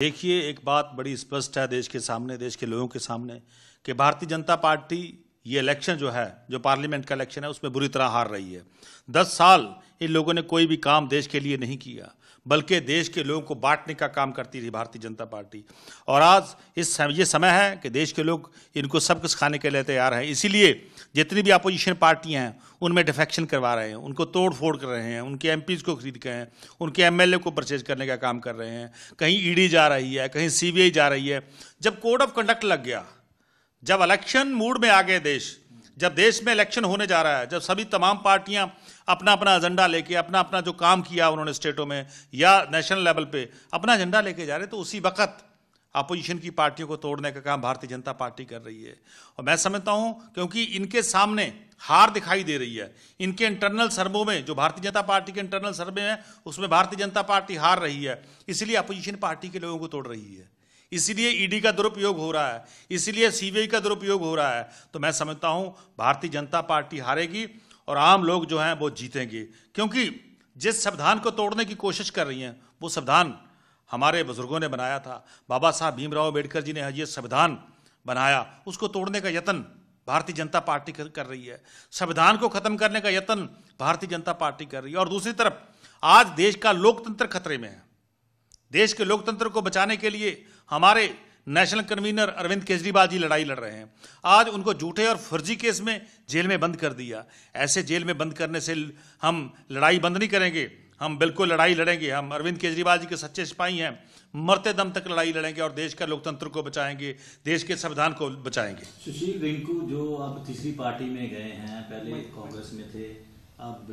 देखिए, एक बात बड़ी स्पष्ट है देश के सामने, देश के लोगों के सामने, कि भारतीय जनता पार्टी ये इलेक्शन जो है, जो पार्लियामेंट का इलेक्शन है, उसमें बुरी तरह हार रही है। 10 साल इन लोगों ने कोई भी काम देश के लिए नहीं किया, बल्कि देश के लोगों को बांटने का काम करती रही भारतीय जनता पार्टी। और आज ये समय है कि देश के लोग इनको सब कुछ खाने के लिए तैयार हैं। इसीलिए जितनी भी अपोजिशन पार्टियां हैं उनमें डिफेक्शन करवा रहे हैं, उनको तोड़ फोड़ कर रहे हैं, उनके एमपीज को खरीद के हैं, उनके एमएलए को परचेज करने का काम कर रहे हैं। कहीं ईडी जा रही है, कहीं सीबीआई जा रही है। जब कोड ऑफ कंडक्ट लग गया, जब इलेक्शन मूड में आ गए देश, जब देश में इलेक्शन होने जा रहा है, जब सभी तमाम पार्टियां अपना अपना एजेंडा लेके, अपना अपना जो काम किया उन्होंने स्टेटों में या नेशनल लेवल पे अपना एजेंडा लेके जा रहे, तो उसी वक्त अपोजिशन की पार्टियों को तोड़ने का काम भारतीय जनता पार्टी कर रही है। और मैं समझता हूं क्योंकि इनके सामने हार दिखाई दे रही है। इनके इंटरनल सर्वे में, जो भारतीय जनता पार्टी के इंटरनल सर्वे है, उसमें भारतीय जनता पार्टी हार रही है। इसलिए अपोजिशन पार्टी के लोगों को तोड़ रही है, इसीलिए ईडी का दुरुपयोग हो रहा है, इसीलिए सीबीआई का दुरुपयोग हो रहा है। तो मैं समझता हूं भारतीय जनता पार्टी हारेगी और आम लोग जो हैं वो जीतेंगे, क्योंकि जिस संविधान को तोड़ने की कोशिश कर रही हैं वो संविधान हमारे बुजुर्गों ने बनाया था। बाबा साहब भीमराव अम्बेडकर जी ने ये संविधान बनाया, उसको तोड़ने का यत्न भारतीय जनता पार्टी कर रही है। संविधान को खत्म करने का यत्न भारतीय जनता पार्टी कर रही है। और दूसरी तरफ आज देश का लोकतंत्र खतरे में है। देश के लोकतंत्र को बचाने के लिए हमारे नेशनल कन्वीनर अरविंद केजरीवाल जी लड़ाई लड़ रहे हैं। आज उनको झूठे और फर्जी केस में जेल में बंद कर दिया। ऐसे जेल में बंद करने से हम लड़ाई बंद नहीं करेंगे, हम बिल्कुल लड़ाई लड़ेंगे। हम अरविंद केजरीवाल जी के सच्चे सिपाही हैं, मरते दम तक लड़ाई लड़ेंगे और देश का लोकतंत्र को बचाएंगे, देश के संविधान को बचाएंगे। सुशील रिंकू जो अब तीसरी पार्टी में गए हैं, पहले कांग्रेस में थे, अब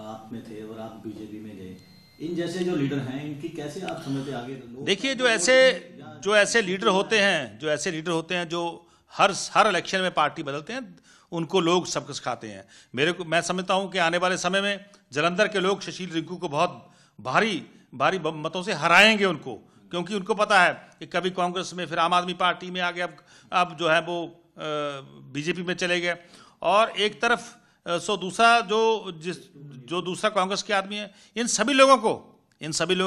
आप में थे और आप बीजेपी में गए, इन जैसे जो लीडर हैं इनकी कैसे आप समझते आगे? देखिए, जो ऐसे लीडर होते हैं जो हर इलेक्शन में पार्टी बदलते हैं, उनको लोग सबक सिखाते हैं। मैं समझता हूं कि आने वाले समय में जालंधर के लोग सुशील रिंकू को बहुत भारी मतों से हराएंगे उनको, क्योंकि उनको पता है कि कभी कांग्रेस में, फिर आम आदमी पार्टी में आ गए, अब जो है वो बीजेपी में चले गए। और एक तरफ दूसरा जो दूसरा कांग्रेस के आदमी है, इन सभी लोगों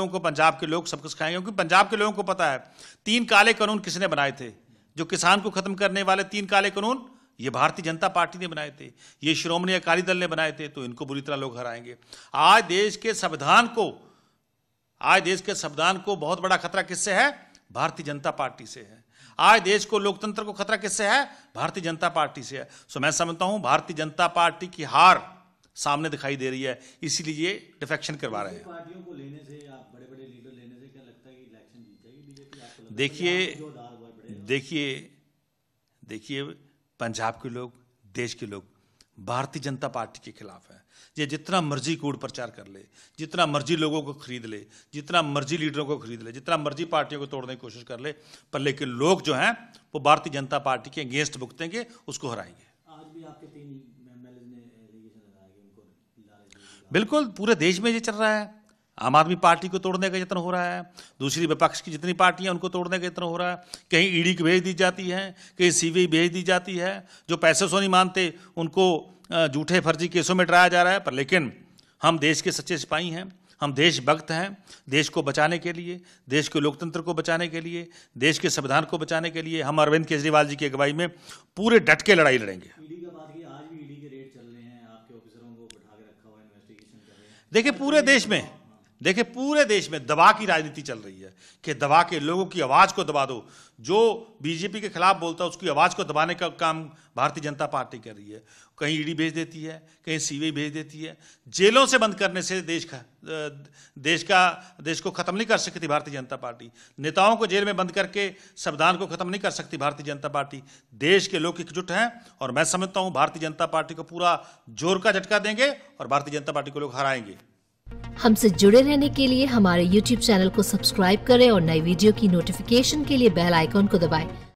को पंजाब के लोग सबक सिखाएंगे, क्योंकि पंजाब के लोगों को पता है 3 काले कानून किसने बनाए थे। जो किसान को खत्म करने वाले 3 काले कानून ये भारतीय जनता पार्टी ने बनाए थे, ये श्रोमणी अकाली दल ने बनाए थे। तो इनको बुरी तरह लोग हराएंगे। आज देश के संविधान को बहुत बड़ा खतरा किससे है? भारतीय जनता पार्टी से है। आज देश को, लोकतंत्र को खतरा किससे है? भारतीय जनता पार्टी से है। सो मैं समझता हूं भारतीय जनता पार्टी की हार सामने दिखाई दे रही है, इसीलिए ये डिफेक्शन करवा रहे हैं। पार्टियों को लेने से, आप बड़े-बड़े लीडर लेने से क्या लगता है कि इलेक्शन जीत जाएगी बीजेपी? देखिए, पंजाब के लोग, देश के लोग भारतीय जनता पार्टी के खिलाफ है। ये जितना मर्जी कूड़ प्रचार कर ले, जितना मर्जी लोगों को खरीद ले, जितना मर्जी लीडरों को खरीद ले, जितना मर्जी पार्टियों को तोड़ने की कोशिश कर ले, पर लेकिन लोग जो हैं वो भारतीय जनता पार्टी के अगेंस्ट भुगतेंगे, उसको हराएंगे। आज भी आपके 3 एमएलए ने एलिगेशन लगाया कि उनको बिल्कुल पूरे देश में ये चल रहा है। आम आदमी पार्टी को तोड़ने का यत्न हो रहा है, दूसरी विपक्ष की जितनी पार्टियां उनको तोड़ने का यत्न हो रहा है। कहीं ईडी को भेज दी जाती है, कहीं सीबीआई भेज दी जाती है। जो पैसे सो नहीं मानते उनको झूठे फर्जी केसों में डराया जा रहा है। पर लेकिन हम देश के सच्चे सिपाही हैं, हम देशभक्त हैं। देश को बचाने के लिए, देश के लोकतंत्र को बचाने के लिए, देश के संविधान को बचाने के लिए हम अरविंद केजरीवाल जी की अगुवाई में पूरे डट के लड़ाई लड़ेंगे। ईडी का बात की, आज भी ईडी के रेड चल रहे हैं, आपके ऑफिसरों को बिठा के रखा हुआ, इन्वेस्टिगेशन कर रहे हैं। देखिए, पूरे देश में दबा की राजनीति चल रही है कि दबा के लोगों की आवाज को दबा दो। जो बीजेपी के खिलाफ बोलता है उसकी आवाज को दबाने का काम भारतीय जनता पार्टी कर रही है। कहीं ईडी भेज देती है, कहीं सीबीआई भेज देती है। जेलों से बंद करने से देश को खत्म नहीं कर सकती भारतीय जनता पार्टी। नेताओं को जेल में बंद करके संविधान को खत्म नहीं कर सकती भारतीय जनता पार्टी। देश के लोग एकजुट हैं और मैं समझता हूं भारतीय जनता पार्टी को पूरा जोर का झटका देंगे और भारतीय जनता पार्टी को लोग हराएंगे। हमसे जुड़े रहने के लिए हमारे YouTube चैनल को सब्सक्राइब करें और नई वीडियो की नोटिफिकेशन के लिए बेल आइकॉन को दबाएं।